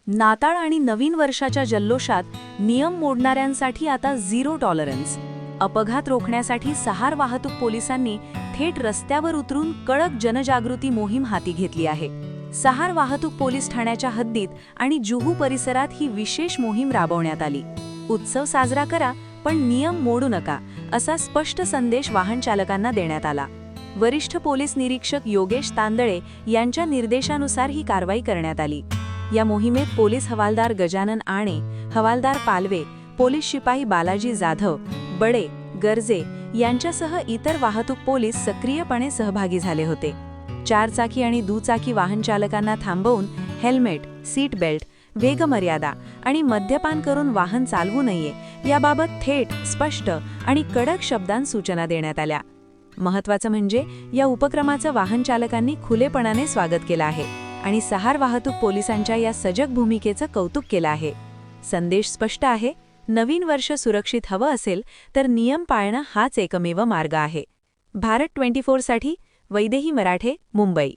नाताळ आणि नवीन वर्षाच्या जल्लोषात नियम मोडणाऱ्यांसाठी आता झिरो टॉलरन्स. अपघात रोखण्यासाठी सहार वाहतूक पोलिसांनी थेट रस्त्यावर उतरून कडक जनजागृती मोहीम हाती घेतली आहे. सहार वाहतूक पोलीस ठाण्याच्या हद्दीत आणि जुहू परिसरात ही विशेष मोहीम राबवण्यात आली. उत्सव साजरा करा, पण नियम मोडू नका, असा स्पष्ट संदेश वाहन चालकांना देण्यात आला. वरिष्ठ पोलीस निरीक्षक योगेश तांदळे यांच्या निर्देशानुसार ही कारवाई करण्यात आली. या मोहिमेत पोलीस हवालदार गजानन आणे, हवालदार पालवे, पोलीस शिपाई बालाजी जाधव, बडे, गर्जे यांच्यासह इतर वाहतूक पोलीस सक्रियपणे सहभागी झाले होते. चारचाकी आणि दुचाकी वाहन चालकांना थांबवून हेल्मेट, सीट बेल्ट, वेगमर्यादा आणि मद्यपान करून वाहन चालवू नये याबाबत थेट, स्पष्ट आणि कडक शब्दांत सूचना देण्यात आल्या. महत्त्वाचं म्हणजे या उपक्रमाचं वाहन चालकांनी खुलेपणाने स्वागत केलं आहे आणि सहार वाहतूक पोलिसांच्या या सजग भूमिकेचं कौतुक केलं आहे. संदेश स्पष्ट आहे, नवीन वर्ष सुरक्षित हवं असेल तर नियम पाळणं हाच एकमेव मार्ग आहे. भारत 24 साठी वैदेही मराठे, मुंबई.